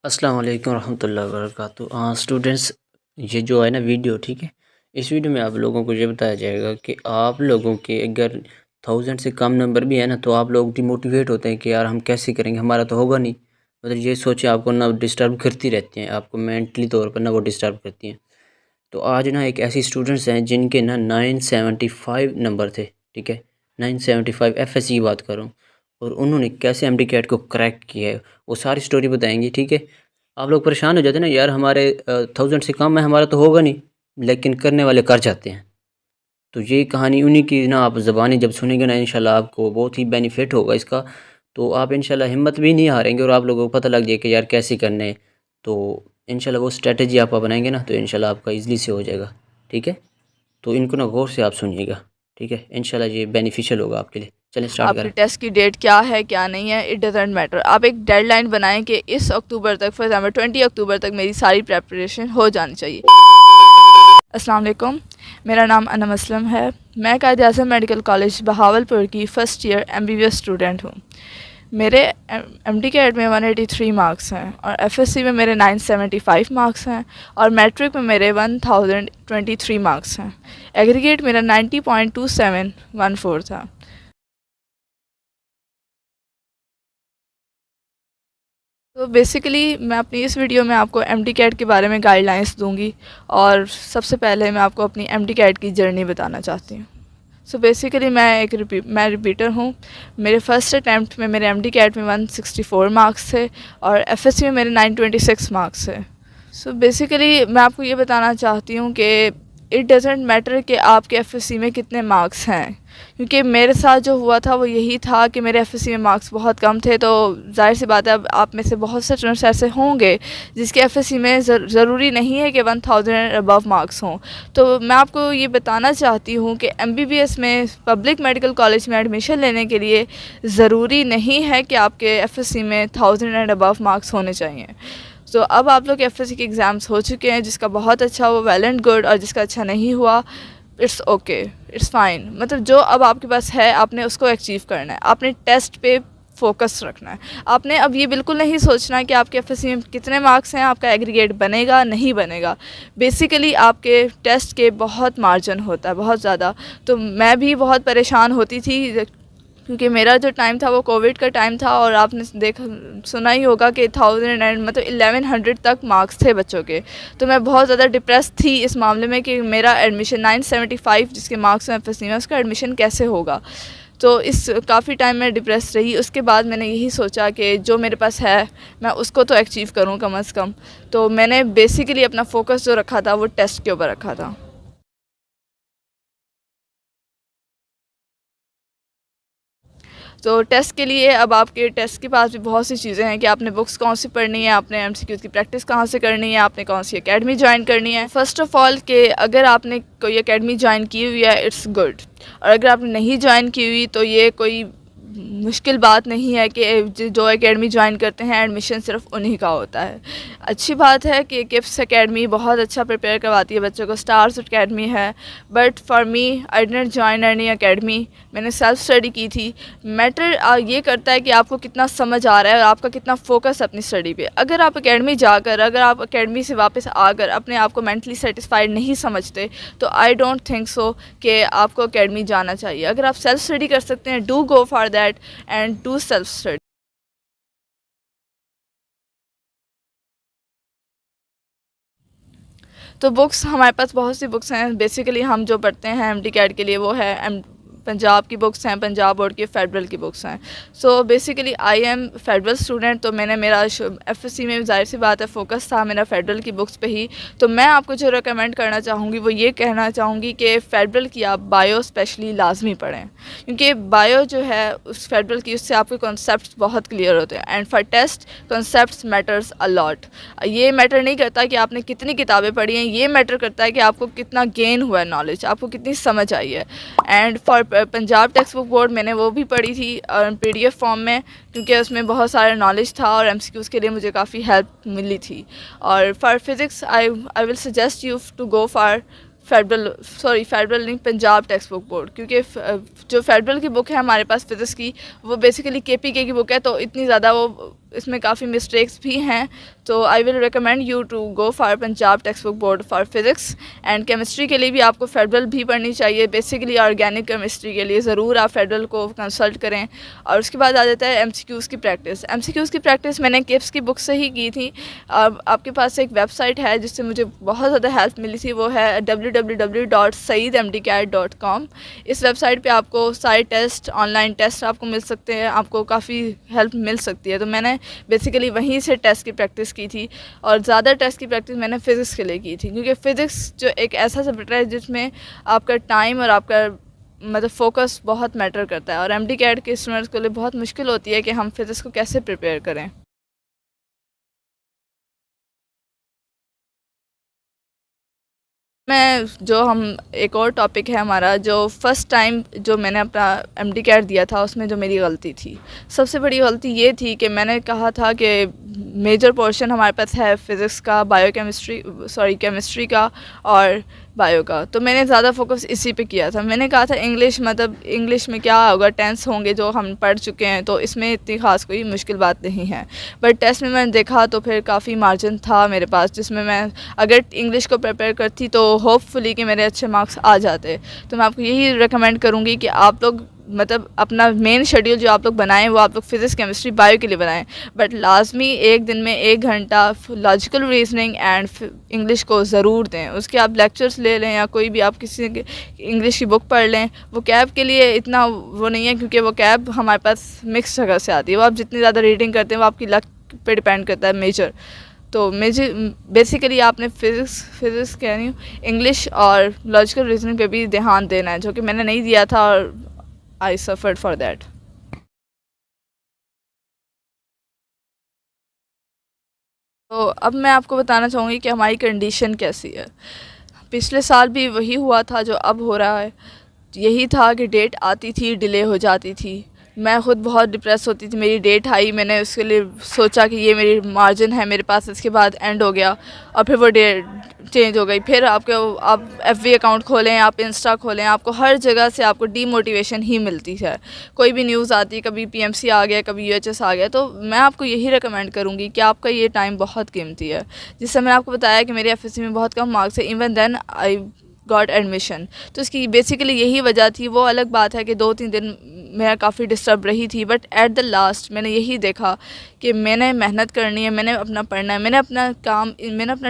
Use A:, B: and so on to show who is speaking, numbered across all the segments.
A: अस्सलाम वालेकुम रहमतुल्लाहि व बरकातुहू। स्टूडेंट्स, ये जो है ना वीडियो, ठीक है। इस वीडियो में आप लोगों को ये बताया जाएगा कि आप लोगों के अगर 1000 से कम नंबर भी है ना, तो आप लोग डिमोटिवेट होते हैं कि यार हम कैसे करेंगे, हमारा तो होगा नहीं। मतलब ये सोचे आपको ना डिस्टर्ब करती रहती हैं, आपको मेंटली तौर पर ना वो डिस्टर्ब करती हैं। तो आज ना एक ऐसी स्टूडेंट्स हैं जिनके ना 975 नंबर थे, ठीक है। 975 एफएससी की बात करूँ, और उन्होंने कैसे एमडी कैट को क्रैक किया है वो सारी स्टोरी बताएंगी, ठीक है। आप लोग परेशान हो जाते हैं ना, यार हमारे 1000 से कम है, हमारा तो होगा नहीं, लेकिन करने वाले कर जाते हैं। तो ये कहानी उन्हीं की ना, आप ज़बानी जब सुनेंगे ना, इंशाल्लाह आपको बहुत ही बेनिफिट होगा इसका। तो आप इंशाल्लाह हिम्मत भी नहीं हारेंगे, और आप लोगों को पता लग जाए कि यार कैसे करने हैं। तो इंशाल्लाह वो स्ट्रेटजी आप अपनाएंगे ना, तो इंशाल्लाह आपका ईज़िली से हो जाएगा, ठीक है। तो इनको ना गौर से आप सुनिएगा, ठीक है। इंशाल्लाह ये बेनिफिशियल होगा आपके लिए। चलें स्टार्ट
B: आपके
A: करें।
B: टेस्ट की डेट क्या है क्या नहीं है, इट डजेंट मैटर। आप एक डेडलाइन बनाएं कि इस अक्टूबर तक, फॉर एग्जाम्पल 20 अक्टूबर तक मेरी सारी प्रेपरेशन हो जानी चाहिए। अस्सलाम वालेकुम, मेरा नाम अनम असलम है। मैं कायद-ए-आज़म मेडिकल कॉलेज बहावलपुर की फ़र्स्ट ईयर एमबीबीएस स्टूडेंट हूँ। मेरे एमडी कैट में 183 मार्क्स हैं और एफएससी में मेरे 975 मार्क्स हैं और मैट्रिक में मेरे 1023 मार्क्स हैं। एग्रीगेट मेरा 90.2714 था। तो बेसिकली मैं अपनी इस वीडियो में आपको एमडी कैट के बारे में गाइडलाइंस दूंगी, और सबसे पहले मैं आपको अपनी एमडी कैट की जर्नी बताना चाहती हूँ। सो बेसिकली मैं रिपीटर हूँ। मेरे फर्स्ट अटैम्प्ट में मेरे एमडी कैट में 164 मार्क्स थे और एफएससी में मेरे 926 मार्क्स थे। सो बेसिकली मैं आपको ये बताना चाहती हूँ कि इट डजेंट मैटर कि आपके एफएससी में कितने मार्क्स हैं, क्योंकि मेरे साथ जो हुआ था वो यही था कि मेरे एफएससी में मार्क्स बहुत कम थे। तो जाहिर सी बात है, अब आप में से बहुत से स्टूडेंट्स ऐसे होंगे जिसके एफएससी में ज़रूरी नहीं है कि 1000 अबव मार्क्स हों। तो मैं आपको ये बताना चाहती हूँ कि एमबीबीएस में पब्लिक मेडिकल कॉलेज में एडमिशन लेने के लिए ज़रूरी नहीं है कि आपके एफएससी में 1000 अबव मार्क्स होने चाहिए। तो अब आप लोग एफएससी के एग्ज़ाम्स हो चुके हैं, जिसका बहुत अच्छा हुआ वेल एंड गुड, और जिसका अच्छा नहीं हुआ इट्स ओके, इट्स फाइन। मतलब जो अब आपके पास है आपने उसको अचीव करना है, आपने टेस्ट पे फोकस रखना है। आपने अब ये बिल्कुल नहीं सोचना है कि आपके एफएससी में कितने मार्क्स हैं, आपका एग्रीगेट बनेगा नहीं बनेगा। बेसिकली आपके टेस्ट के बहुत मार्जिन होता है, बहुत ज़्यादा। तो मैं भी बहुत परेशान होती थी, क्योंकि मेरा जो टाइम था वो कोविड का टाइम था, और आपने सुना ही होगा कि 1000 एंड मतलब 1100 तक मार्क्स थे बच्चों के। तो मैं बहुत ज़्यादा डिप्रेस थी इस मामले में कि मेरा एडमिशन 975 जिसके मार्क्स हैं एफएससी में, उसका एडमिशन कैसे होगा। तो इस काफ़ी टाइम में डिप्रेस रही। उसके बाद मैंने यही सोचा कि जो मेरे पास है मैं उसको तो अचीव करूँ कम अज़ कम। तो मैंने बेसिकली अपना फोकस जो रखा था वो टेस्ट के ऊपर रखा था। तो टेस्ट के लिए अब आपके टेस्ट के पास भी बहुत सी चीज़ें हैं कि आपने बुक्स कौन सी पढ़नी है, आपने एमसीक्यूज़ की प्रैक्टिस कहाँ से करनी है, आपने कौन सी एकेडमी ज्वाइन करनी है। फ़र्स्ट ऑफ़ ऑल कि अगर आपने कोई एकेडमी ज्वाइन की हुई है इट्स गुड, और अगर आपने नहीं ज्वाइन की हुई तो ये कोई मुश्किल बात नहीं है कि जो एकेडमी ज्वाइन करते हैं एडमिशन सिर्फ उन्हीं का होता है। अच्छी बात है कि किप्स एकेडमी बहुत अच्छा प्रिपेयर करवाती है बच्चों को, स्टार्स एकेडमी है। But for me I didn't join any academy, मैंने सेल्फ स्टडी की थी। मैटर ये करता है कि आपको कितना समझ आ रहा है और आपका कितना फोकस अपनी स्टडी पे। अगर आप एकेडमी जाकर, अगर आप एकेडमी से वापस आकर अपने आप को मेंटली सेटिस्फाइड नहीं समझते, तो आई डोंट थिंक सो कि आपको एकेडमी जाना चाहिए। अगर आप सेल्फ स्टडी कर सकते हैं, do go for that and do self study. तो बुक्स हमारे पास बहुत सी बुक्स हैं। बेसिकली हम जो पढ़ते हैं एमडी कैट के लिए वो है पंजाब की बुक्स हैं, पंजाब बोर्ड की फेडरल की बुक्स हैं। So basically I am federal student, तो मैंने मेरा एफएससी में जाहिर सी बात है फोकस था मेरा फेडरल की बुक्स पे ही। तो मैं आपको जो रिकमेंड करना चाहूँगी वो ये कहना चाहूँगी कि फेडरल की आप बायो स्पेशली लाजमी पढ़ें, क्योंकि बायो जो है उस फेडरल की, उससे आपके कॉन्सेप्ट्स बहुत क्लियर होते हैं। And for test concepts matters a lot. ये मैटर नहीं करता कि आपने कितनी किताबें पढ़ी हैं, ये मैटर करता है कि आपको कितना गेन हुआ है नॉलेज, आपको कितनी समझ आई है। And for Punjab text book board मैंने वो भी पढ़ी थी पीडीएफ फॉर्म में, क्योंकि उसमें बहुत सारा नॉलेज था और एमसीक्यूज़ के लिए मुझे काफ़ी हेल्प मिली थी। और for physics I will suggest you to go for federal नहीं, पंजाब टेक्स्ट बुक बोर्ड, क्योंकि जो फेडरल की बुक है हमारे पास फिज़िक्स की, वो बेसिकली केपीके की बुक है, तो इतनी ज़्यादा वो इसमें काफ़ी मिस्टेक्स भी हैं, तो I will recommend you to go for Punjab text book board for physics. And chemistry के लिए भी आपको फेडरल भी पढ़नी चाहिए। बेसिकली ऑर्गेनिक केमिस्ट्री के लिए ज़रूर आप फेडरल को कंसल्ट करें। और उसके बाद आ जाता है एमसीक्यूज़ की प्रैक्टिस। एमसीक्यूज़ की प्रैक्टिस मैंने किप्स की बुक से ही की थी। आपके पास एक वेबसाइट है जिससे मुझे बहुत ज़्यादा हेल्प मिली थी, वो है www.saeedmdcat.com। इस वेबसाइट पे आपको सारे टेस्ट, ऑनलाइन टेस्ट आपको मिल सकते हैं, आपको काफ़ी हेल्प मिल सकती है। तो मैंने बेसिकली वहीं से टेस्ट की प्रैक्टिस की थी, और ज़्यादा टेस्ट की प्रैक्टिस मैंने फ़िज़िक्स के लिए की थी, क्योंकि फ़िज़िक्स जो एक ऐसा सब्जेक्ट है जिसमें आपका टाइम और आपका मतलब फ़ोकस बहुत मैटर करता है, और एमडी कैट के स्टूडेंट्स के लिए बहुत मुश्किल होती है कि हम फ़िज़िक्स को कैसे प्रिपेयर करें। मैं जो हम एक और टॉपिक है हमारा, जो फ़र्स्ट टाइम जो मैंने अपना एमडी कैट दिया था, उसमें जो मेरी गलती थी, सबसे बड़ी गलती ये थी कि मैंने कहा था कि मेजर पोर्शन हमारे पास है फ़िज़िक्स का, केमिस्ट्री का और बायो का, तो मैंने ज़्यादा फोकस इसी पे किया था। मैंने कहा था इंग्लिश, मतलब इंग्लिश में क्या होगा, टेंस होंगे जो हम पढ़ चुके हैं, तो इसमें इतनी ख़ास कोई मुश्किल बात नहीं है। बट टेस्ट में मैंने देखा तो फिर काफ़ी मार्जिन था मेरे पास, जिसमें मैं अगर इंग्लिश को प्रिपेयर करती तो होपफुली कि मेरे अच्छे मार्क्स आ जाते। तो मैं आपको यही रिकमेंड करूँगी कि आप लोग मतलब अपना मेन शेड्यूल जो आप लोग बनाएं वो आप लोग फिज़िक्स, केमिस्ट्री, बायो के लिए बनाएं, बट लाजमी एक दिन में 1 घंटा लॉजिकल रीजनिंग एंड इंग्लिश को ज़रूर दें। उसके आप लेक्चर्स ले लें या कोई भी आप किसी इंग्लिश की बुक पढ़ लें। वो कैब के लिए इतना वो नहीं है, क्योंकि वो कैब हमारे पास मिक्स जगह से आती है, वो आप जितनी ज़्यादा रीडिंग करते हैं वो आपकी लक पे डिपेंड करता है मेजर। तो मेजर बेसिकली आपने फिज़िक्स कह रही हूँ, इंग्लिश और लॉजिकल रीजनिंग पे भी ध्यान देना है, जो कि मैंने नहीं दिया था और I suffered for that. तो अब मैं आपको बताना चाहूँगी कि हमारी कंडीशन कैसी है। पिछले साल भी वही हुआ था जो अब हो रहा है। यही था कि डेट आती थी, डिले हो जाती थी। मैं ख़ुद बहुत डिप्रेस होती थी। मेरी डेट आई, मैंने उसके लिए सोचा कि ये मेरी मार्जिन है मेरे पास, इसके बाद एंड हो गया, और फिर वो डेट चेंज हो गई। फिर आप एफबी अकाउंट खोलें, आप इंस्टा खोलें, आपको हर जगह से आपको डीमोटिवेशन ही मिलती है। कोई भी न्यूज़ आती है, कभी पीएमसी आ गया, कभी यूएचएस आ गया। तो मैं आपको यही रिकमेंड करूँगी कि आपका ये टाइम बहुत कीमती है। जिससे मैंने आपको बताया कि मेरे एफएससी में बहुत कम मार्क्स है, even then I got admission. तो इसकी बेसिकली यही वजह थी। वो अलग बात है कि 2-3 दिन मैं काफ़ी डिस्टर्ब रही थी, बट एट द लास्ट मैंने यही देखा कि मैंने मेहनत करनी है, मैंने अपना पढ़ना है, मैंने अपना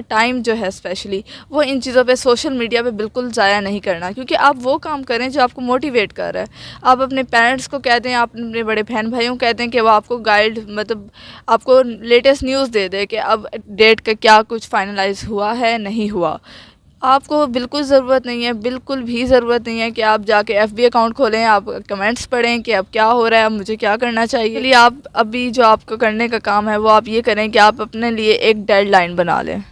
B: टाइम जो है स्पेशली वो इन चीज़ों पे, सोशल मीडिया पे बिल्कुल ज़ाया नहीं करना। क्योंकि आप वो काम करें जो आपको मोटिवेट कर रहा है। आप अपने पेरेंट्स को कह दें, आप अपने बड़े बहन भाइयों को कह दें कि वो आपको गाइड, मतलब आपको लेटेस्ट न्यूज़ दे दे कि अब डेट का क्या कुछ फाइनलाइज हुआ है, नहीं हुआ। आपको बिल्कुल ज़रूरत नहीं है, बिल्कुल भी ज़रूरत नहीं है कि आप जाके एफबी अकाउंट खोलें, आप कमेंट्स पढ़ें कि अब क्या हो रहा है, अब मुझे क्या करना चाहिए। इसलिए आप अभी जो आपको करने का काम है वो आप ये करें कि आप अपने लिए एक डेडलाइन बना लें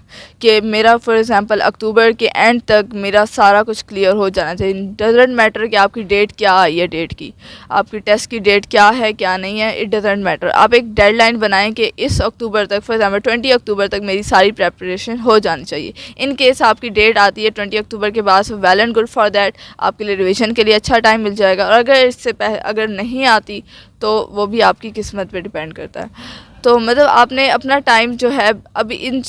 B: कि मेरा फॉर एग्ज़ाम्पल अक्टूबर के एंड तक मेरा सारा कुछ क्लियर हो जाना चाहिए। डजेंट मैटर कि आपकी डेट क्या आई है, डेट की, आपकी टेस्ट की डेट क्या है, क्या नहीं है, इट डजेंट मैटर। आप एक डेडलाइन बनाएं कि इस अक्टूबर तक, फॉर एग्ज़ाम्पल 20 अक्टूबर तक मेरी सारी प्रेपरेशन हो जानी चाहिए। इन केस आपकी डेट आती है 20 अक्टूबर के बाद, well and good for that, आपके लिए रिविज़न के लिए अच्छा टाइम मिल जाएगा। और अगर इससे अगर नहीं आती तो वो भी आपकी किस्मत पे डिपेंड करता है। तो मतलब आपने अपना टाइम जो है अभी इन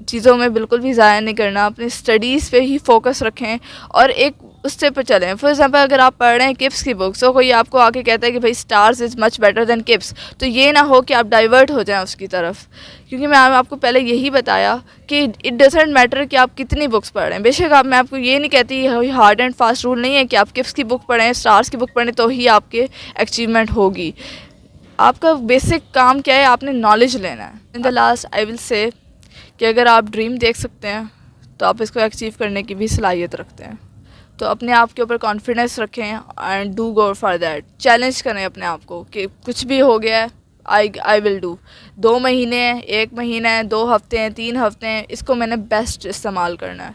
B: चीज़ों में बिल्कुल भी ज़ाया नहीं करना, अपने स्टडीज़ पे ही फोकस रखें और एक उससे पे चलें। फॉर एग्ज़ाम्पल अगर आप पढ़ रहे हैं किप्स की बुक, तो कोई आपको आके कहता है कि भाई stars is much better than KIPS, तो ये ना हो कि आप डाइवर्ट हो जाएं उसकी तरफ। क्योंकि मैं आपको पहले यही बताया कि इट डजेंट मैटर कि आप कितनी बुक्स पढ़ रहे हैं। बेशक मैं आपको ये नहीं कहती, हार्ड एंड फास्ट रूल नहीं है कि आप किप्स की बुक पढ़ें, स्टार्स की बुक पढ़ें तो ही आपके अचीवमेंट होगी। आपका बेसिक काम क्या है, आपने नॉलेज लेना है। In the last I will say कि अगर आप ड्रीम देख सकते हैं तो आप इसको अचीव करने की भी सलाहियत रखते हैं। तो अपने आप के ऊपर कॉन्फिडेंस रखें and do go for that. Challenge करें अपने आप को कि कुछ भी हो गया है, आई विल डू। 2 महीने हैं, 1 महीना है, 2 हफ्ते हैं, 3 हफ्ते हैं, इसको मैंने बेस्ट इस्तेमाल करना है।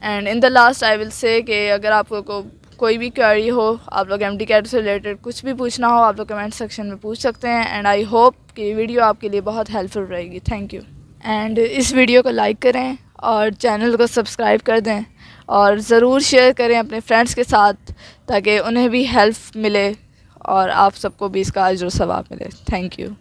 B: And in the last I will say कि अगर आपको कोई भी क्वेरी हो, आप लोग एमडी कैट से रिलेटेड कुछ भी पूछना हो, आप लोग कमेंट सेक्शन में पूछ सकते हैं। एंड आई होप कि वीडियो आपके लिए बहुत हेल्पफुल रहेगी। Thank you. एंड इस वीडियो को लाइक करें और चैनल को सब्सक्राइब कर दें और ज़रूर शेयर करें अपने फ्रेंड्स के साथ, ताकि उन्हें भी हेल्प मिले और आप सबको भी इसका अजर सवाब मिले। Thank you.